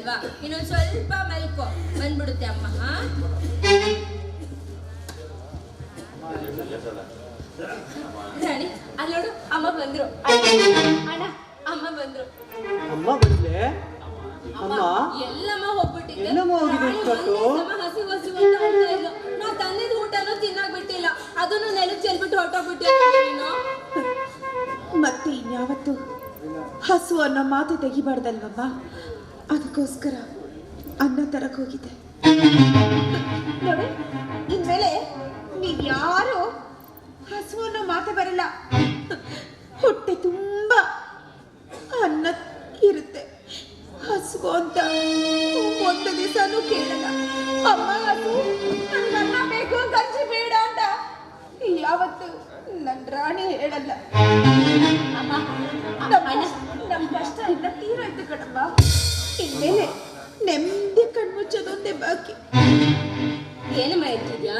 ಅಲ್ವಾ, ಇನ್ನೊಂದು ಸ್ವಲ್ಪ ಮಲ್ಕೋ, ಬಂದ್ಬಿಡುತ್ತೆ ಅಮ್ಮ. ರಾಣಿ ಅಲ್ಲಿ ನೋಡು, ಅಮ್ಮ ಬಂದ್ರು. ಅಣ್ಣ ಅಮ್ಮ ಬಂದ್ರು. ಅಮ್ಮ ಬಂದ್ರೆ ಅಮ್ಮ ಎಲ್ಲಮ್ಮ ಹೋಗ್ಬಿಟ್ಟಿದ್ದೆ. ಹಸಿ ಹಸಿ ಅಂತ ಹೇಳ್ತಾ ಇದ್ಲು. ನಾವು ತಂದಿದ್ ಊಟನೂ ತಿನ್ನಾಕ್ ಬಿಟ್ಟಿಲ್ಲ, ಅದನ್ನು ನೆಲಕ್ಕೆ ಚೆಲ್ಬಿಟ್ಟು ಹೊರಟೋಗ್ಬಿಟ್ಟಿಲ್ಲ. ಮತ್ತೆ ಇನ್ಯಾವತ್ತು ಹಸು ಅನ್ನೋ ಮಾತು ತೆಗಿಬಾರ್ದಲ್ವಮ್ಮ, ಅದಕ್ಕೋಸ್ಕರ ಅನ್ನ ತರಕ್ ಹೋಗಿದ್ದೆ. ನೋಡಿ, ಇನ್ಮೇಲೆ ನೀವ್ಯಾರು ಹಸು ಅನ್ನೋ ಮಾತೆ ಬರಲ್ಲ. ಹೊಟ್ಟೆ ತುಂಬಾ ಅನ್ನ ಇರುತ್ತೆ. ಹಸು ಅಂತ ಒಂದು ದಿವಸನೂ ಕೇಳಲ್ಲ. ಅಮ್ಮ ಹಸು ನನ್ನ ಬೇಕು, ಗಂಜಿ ಬೇಡ ಅಂತ ಯಾವತ್ತು ನನ್ನ ರಾಣಿ ಹೇಳಲ್ಲ. ಅಮ್ಮ ನಮ್ಮ ಕಷ್ಟ ಎಲ್ಲ ತೀರೋಯ್ತು ಕಣಮ್ಮ. ಇನ್ಮೇಲೆ ನೆಮ್ಮದಿ ಕಣ್ಮುಚ್ಚೋದೊಂದೇ ಬಾಕಿ. ಏನಮ್ಮ ಹೇಳ್ತಿದ್ಯಾ?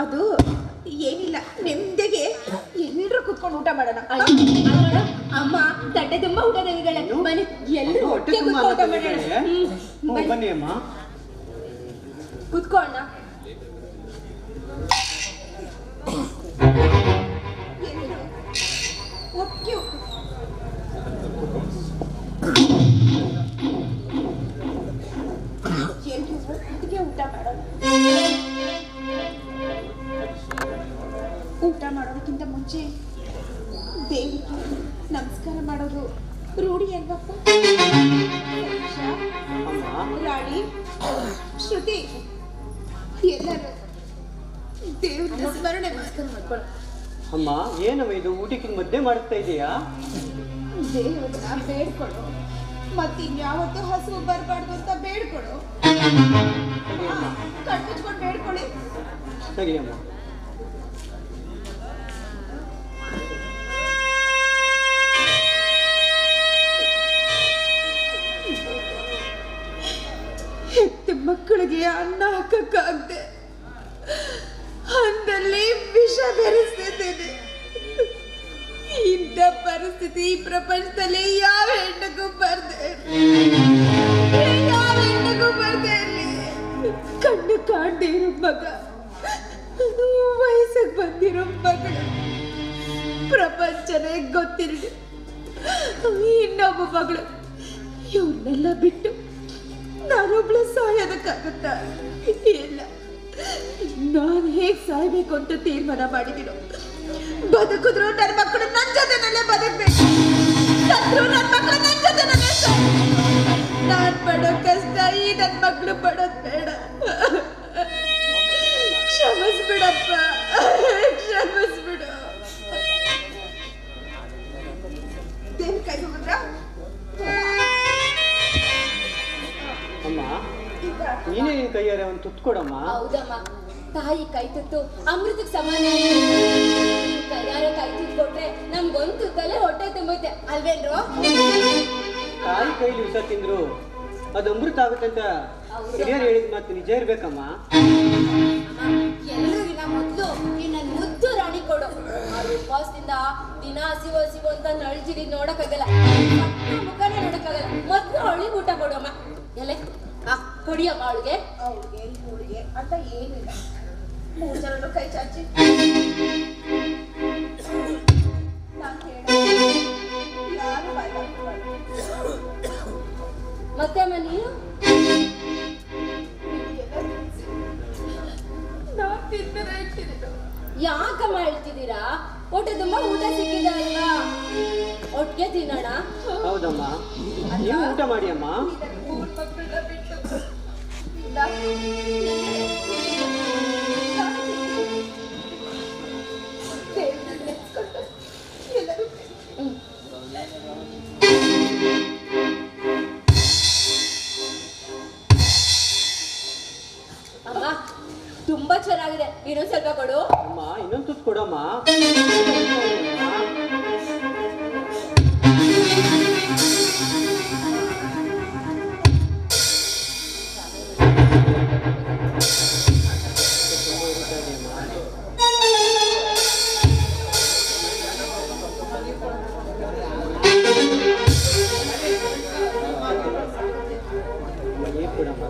ಅದು ಏನಿಲ್ಲ, ನೆಮ್ಮದಿಗೆ ಎಲ್ಲರೂ ಕುತ್ಕೊಂಡು ಊಟ ಮಾಡೋಣ. ಅಮ್ಮ ತಟ್ಟೆ ತುಂಬಾ ಊಟ ತೆಗೆಗಳ ಬನ್ನಿ, ಎಲ್ಲರೂ ಹೊಟ್ಟೆ ಕುತ್ಕೊಂಡು ಊಟ ಮಾಡೋಣ. ಬನ್ನಿ ಅಮ್ಮ, ಕುತ್ಕೋಣ. ಊಟ ಮಾಡೋದಕ್ಕಿಂತ ಮುಂಚೆ ದೇವಿಗೆ ನಮಸ್ಕಾರ ಮಾಡೋದು ರೂಢಿ ಅಲ್ವಪ್ಪ? ರಾಣಿ, ಶ್ರುತಿ, ಎಲ್ಲರೂ ದೇವ್ರ ಸ್ಮರಣೆ ಮಾಡ್ಕೊಳ್ಳ. ಅಮ್ಮ ಏನಮ್ಮ ಇದು ಊಟಕ್ಕೆ ಮಧ್ಯೆ ಮಾಡಿಸ್ತಾ ಇದೆಯಾ? ದೇವ್ರನ್ನ ಬೇಡ್ಕೊಡು, ಮತ್ತಿನ್ಯಾವತ್ತೂ ಹಸು ಬರಬಾರ್ದು ಅಂತ ಬೇಡ್ಕೊಡು. ಕಣ್ಮುಚ್ಕೊಂಡು ಬೇಡ್ಕೊಳ್ಳಿ. ಸರಿ ಅಮ್ಮ. ಹೆತ್ತ ಮಕ್ಕಳಿಗೆ ಅನ್ನ ಹಾಕಕ್ಕಾಗದೆ ಅನ್ನದಲ್ಲಿ ವಿಷ ಬೆರೆಸ್ತಿದ್ದೇನೆ. ಇಂಥ ಪರಿಸ್ಥಿತಿ ಈ ಪ್ರಪಂಚದಲ್ಲಿ ಯಾವ ಹೆಣ್ಣಗೂ ಬರ್ದೇ ಇರಲಿ. ಕಣ್ಣು ಕಾಣದೇ ಇರೋ ಮಗ, ವಯಸ್ಸಿಗೆ ಬಂದಿರೋ ಮಗಳು, ಪ್ರಪಂಚನೇ ಗೊತ್ತಿರಲಿ ಇನ್ನೊಬ್ಬ ಮಗಳು, ಇವ್ರನ್ನೆಲ್ಲ ಬಿಟ್ಟು ನಾನೊಬ್ಳು ಸಾಯೋದಕ್ಕಾಗತ್ತ? ಇಲ್ಲ, ನಾನು ಹೇಗೆ ಸಾಯ್ಬೇಕು ಅಂತ ತೀರ್ಮಾನ ಮಾಡಿದಿರೋ. ಬದುಕಿದ್ರು ನನ್ನ ಮಕ್ಕಳು ನನ್ನ ಜೊತೆನಲ್ಲೇ ಬದುಕಬೇಕು, ಸತ್ರು ನನ್ನ ಮಕ್ಕಳು ನನ್ನ ಜೊತೆನಲ್ಲೇ ಸಾಯ್ಬೇಕು. ನಾನು ಪಡೋ ಕಷ್ಟ ಈ ನನ್ನ ಮಕ್ಕಳು ಪಡೋದು ಬೇಡ. ಕ್ಷಮಿಸ್ಬಿಡಪ್ಪ, ಕ್ಷಮಿಸ್ಬಿಡು. ದೇವ್ರ ಕೈ ಹೋದ್ರ ಅಮ್ಮ, ನೀನೇ ನಿನ್ ಕೈಯಾರೆ ಒಂದು ತುತ್ತು ಕೊಡಮ್ಮ. ಹೌದಮ್ಮ, ತಾಯಿ ಕೈ ತುತ್ತು ಅಮೃತಕ್ಕೆ ಸಮಾನ. ಕೈಯಾರೆ ಕೈ ತುತ್ತು ಕೊಟ್ರೆ ನಮ್ಗೊಂದು ತುತ್ತಲ್ಲೇ ಹೊಟ್ಟೆ ತುಂಬುತ್ತೆ ಅಲ್ವೇನ್ರು? ತಾಯಿ ಕೈಲಿ ವಿಷ ತಿಂದ್ರು ಅದು ಅಮೃತ ಆಗುತ್ತಂತ ಹಿರಿಯರು ಹೇಳಿದ ಮಾತು ನಿಜ ಇರ್ಬೇಕಮ್ಮ. ಎಲ್ಲರಿಗಿನ ಮೊದಲು ನನ್ನ ಮುದ್ದು ರಾಣಿ ಕೊಡು. ಅವ್ರ ಉಪವಾಸದಿಂದ ದಿನ ಹಸಿವು ಹಸಿವು ಅಂತ ನಳ್ಜಿರಿ ನೋಡಕ್ಕಾಗಲ್ಲ, ಮುಖನೇ ನೋಡಕ್ಕಾಗಲ್ಲ. ಮೊದಲು ಅವಳಿಗೆ ಊಟ ಕೊಡಮ್ಮ. ಎಲೆ ಕೊಡಿಯಮ್ಮ ಅವಳಿಗೆ. ಅವಳಿಗೆ ಅಂತ ಏನಿಲ್ಲ, 3 ಜನರು ಕೈ ಚಾಚಿ ಯಾರು ಮತ್ತೆ ಅಮ್ಮ ನೀನು ಯಾಕಮ್ಮ ಹೇಳ್ತಿದ್ದೀರಾ? ಹೊಟ್ಟೆ ತುಂಬಾ ಊಟ ಸಿಕ್ಕಿದೆ ಅಲ್ವಾ, ಒಟ್ಟಿಗೆ ತಿನ್ನೋಣ. ಹೌದಮ್ಮ, ನೀವು ಊಟ ಮಾಡಿ ಅಮ್ಮ. ಅಮ್ಮ ತುಂಬಾ ಚೆನ್ನಾಗಿದೆ, ಇನ್ನೊಂದ್ ಸ್ವಲ್ಪ ಕೊಡು. ಅಮ್ಮ ಇನ್ನೊಂದು ತುತ್ತು ಕೊಡಮ್ಮ.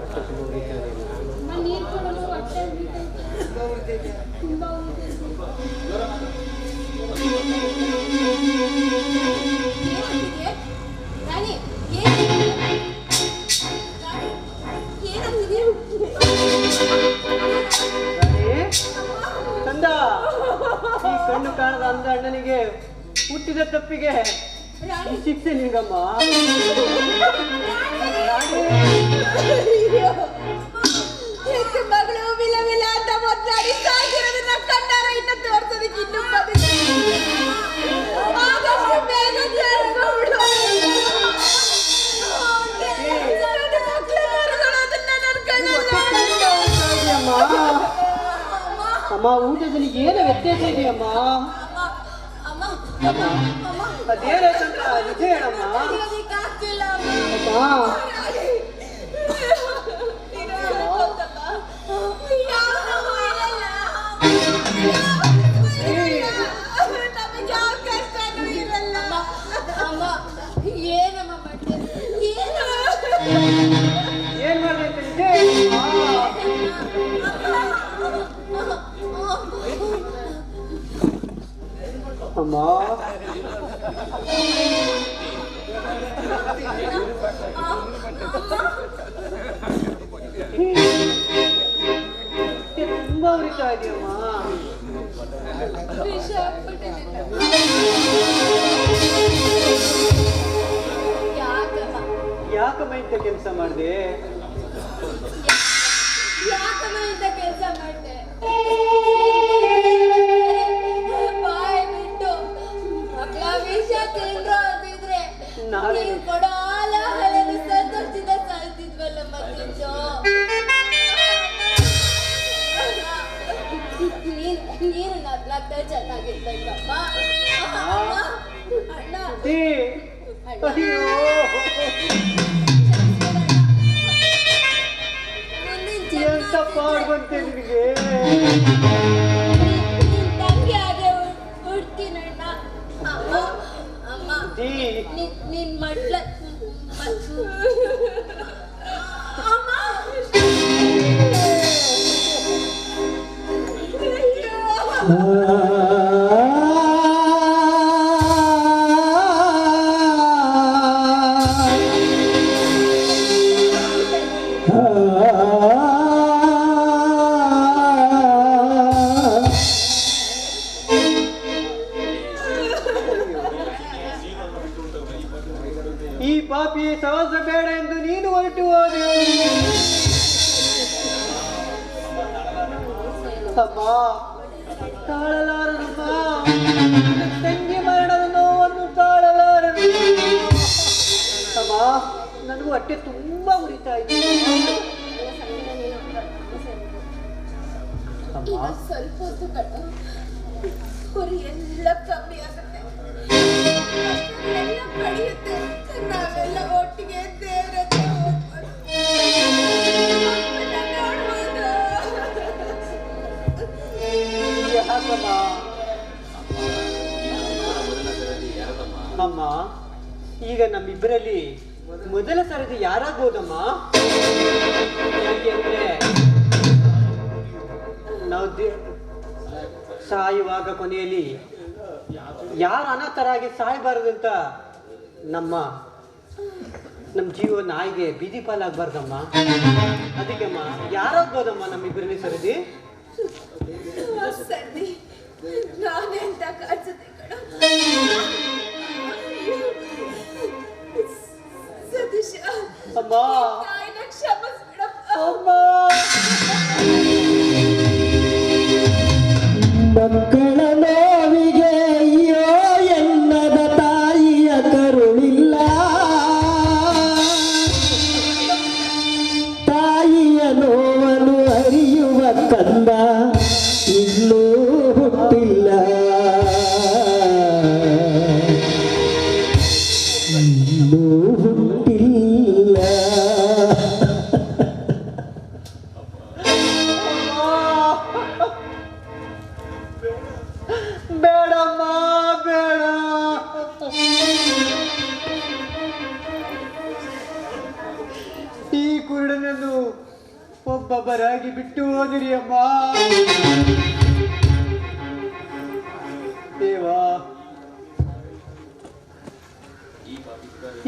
ಹೊಟ್ಟೆ ತುಂಬ ಉರಿತಾ ಇದೆ. ನೀರು ಕೊಡೋದು ಹೊಟ್ಟೆ ಉರಿತೈತೆ. ತುಂಬಾ ಏನಾಗ್ತಿದೆ ರಾಣಿ? ಏನಾಗ್ತಿದೆ? ಚಂದ, ಈ ಕಣ್ಣು ಕಾಣದ ಅಂದ ಅಣ್ಣನಿಗೆ ಹುಟ್ಟಿದ ತಪ್ಪಿಗೆ ಈ ಶಿಕ್ಷೆ ನಿಂಗಮ್ಮ. ಹೆತ್ತು ಮಗಳು ವಿಲ ವಿಲ ಅಂತ ಮೊದ್ಲಾಡಿ ಸಾಗಿರೋದನ್ನ ಕಣ್ಣಾರ ಇನ್ನ ತೋರ್ಸೋದಕ್ಕೆ ಇನ್ನೂ ಬದುಕಿಲ್ಲ. ಆದಷ್ಟು ಬೇಗ ಸೇರ್ಸ್ಕೊಂಡ್ಬಿಡು. ನನ್ನ ಮಕ್ಳು ಮರುಗಳೋದನ್ನ ನನ್ ಕಣ್ಣಲ್ಲಿ ಅಮ್ಮ, ಅಮ್ಮ, ಊಟದಲ್ಲಿ ಏನು ವ್ಯತ್ಯಾಸ ಇದೆಯಮ್ಮ? ಅದೇನಾಯ್ತಂತ ನಿಜ ಹೇಳಮ್ಮ. ಆಗ್ತಿಲ್ಲ ಅಮ್ಮ, ಏನಮ್ಮ ಮಾಡ್ತೇನೆ? ಏನ್ ಮಾಡ್ದೆ ಅಂತ ನಿಜ ಹೇಳಮ್ಮ. ಅಮ್ಮ, ತುಂಬಾ ಉರಿತಾ ಇದೆಯಮ್ಮ. ವಿಷ ಹಾಕ್ಬಿಟ್ಟಿದ್ದೀನಿ. ಯಾಕಮ್ಮ ಇಂಥ ಕೆಲಸ ಮಾಡಿದೆ? ಯಾಕಮ್ಮ ಇಂಥ ಕೆಲಸ ಮಾಡ್ದೆ? ಬಾಯ್ ಬಿಟ್ಟು ಮಕ್ಕಳ ವಿಷ ತಿಂದ್ರು ಅಂತಿದ್ರೆ ನೀವು ಕೊಡೋ ಹಾಲ ಹಾಲಲ್ಲಿ ಸಂತೋಷದಿಂದ ಸಾಯ್ತಿದ್ವಲ್ಲ ಮತ್ತಿದ್ದು. ನೀನು ನಗ್ಲಾಗ್ತಾ ಚೆನ್ನಾಗಿರ್ಬೇಕಮ್ಮ. ಅಣ್ಣ ಅಯ್ಯೋ, ಎಂತ ಪಾಡ್ ಬಂತೆ ನಿನಗೆ? ತಂಗಿ ಆದ್ರೆ ಹುಡ್ತೀನಣ್ಣ. ಅಮ್ಮ ಅಮ್ಮ ನಿನ್ ಮಡ್ಲ ಅಮ್ಮ. ಈ ಪಾಪಿ ಸಹವಾಸ ಬೇಡ ಎಂದು ನೀನು ಹೊರಟು ಹೋದೆ. ಅಮ್ಮ, ತಾಳಲಾರನಮ್ಮ. ತಂಗಿ ಮರಣದ ನೋವನ್ನು ತಾಳಲಾರನು. ಅಮ್ಮ, ನನಗೂ ಹೊಟ್ಟೆ ತುಂಬಾ ಉರಿತಾ ಇದೆ. ಅಮ್ಮ, ಸ್ವಲ್ಪ ಹೊತ್ತು ಕಟ್ಟ ಕುರಿ ಎಲ್ಲ ಕಮ್ಮಿ ಆಗುತ್ತೆ, ಎಲ್ಲ ಕಡಿಯುತ್ತೆ. ನಾವೆಲ್ಲ ಒಟ್ಟಿಗೆ ದೇವ್ರ ಹತ್ರ ಹೋಗ್ಬೋದು. ಯಾಕಮ್ಮ? ಅಮ್ಮ, ಈಗ ನಮ್ಮಿಬ್ಬರಲ್ಲಿ ಮೊದಲ ಸರದಿ ಯಾರಾಗ್ಬೋದಮ್ಮ? ಯಾಕೆಂದ್ರೆ ನಾವು ಸಾಯುವಾಗ ಕೊನೆಯಲ್ಲಿ ಯಾರು ಅನಾಥರಾಗಿ ಸಾಯಬಾರದಂತ ನಮ್ಮ ಜೀವ ನಾಯಿಗೆ ಬೀದಿ ಪಾಲಾಗಬಾರ್ದಮ್ಮ. ಅದಕ್ಕೆಮ್ಮ ಯಾರಾಗ್ಬೋದಮ್ಮ ನಮ್ಮಿಬ್ಬರಲ್ಲಿ ಸರದಿ? ಸರಿ, ನಾನೇ ಅಂತ ಕಾಣಿಸುತ್ತೆ ಕಣ. ಸತೀಶ, ಅಮ್ಮ, ತಾಯಿನ ಕ್ಷಮಿಸ್ಬಿಡಪ್ಪ. ಅಮ್ಮ, ಮಕ್ಕಳ ನೋವಿಗೆ ಅಯ್ಯೋ ಎನ್ನದ ತಾಯಿಯ ಕರುಳಿಲ್ಲ. ತಾಯಿಯ ನೋವನ್ನು ಅರಿಯುವ ಕಂದ ಇನ್ನೂ ಹುಟ್ಟಿಲ್ಲ. ಇನ್ನೂ ಹುಟ್ಟಿಲ್ಲ. ಈ ಕುರುಡನನ್ನು ಒಬ್ಬೊಬ್ಬರಾಗಿ ಬಿಟ್ಟು ಹೋದಿರಿ ಅಮ್ಮ. ದೇವಾ,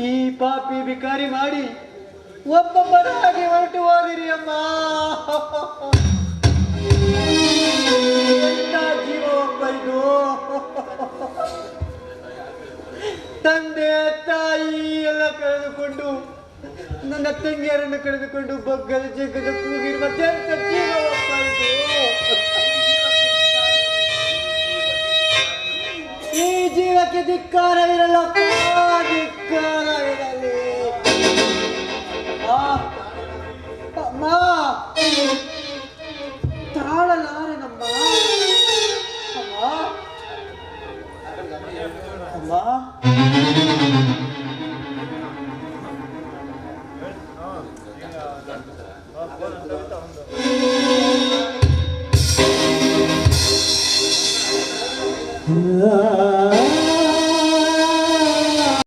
ಈ ಪಾಪಿ ಬಿಕಾರಿ ಮಾಡಿ ಒಬ್ಬೊಬ್ಬರಾಗಿ ಹೊರಟು ಹೋದಿರಿ ಅಮ್ಮ. ಎಂತ ಜೀವ ಒಬ್ಬ ಇದು. ತಂದೆ ತಾಯಿ ಎಲ್ಲ ಕಳೆದುಕೊಂಡು ನನ್ನ ತಂಗಿಯರನ್ನು ಕಳೆದುಕೊಂಡು ಬಗ್ಗದ ಜಗ್ಗದ ಕೂಗಿರುವ ಅತ್ಯಂತ ಜೀವ ಒಬ್ಬ ಇದು. ಈ ಜೀವಕ್ಕೆ ಧಿಕ್ಕಾರವಿರಲಪ್ಪ, ಧಿಕ್ಕಾರವಿರಲಿ. ಅಮ್ಮ, ತಾಳಲಾರೆನಮ್ಮ. ಅಮ್ಮ, ಅಮ್ಮ. ಆ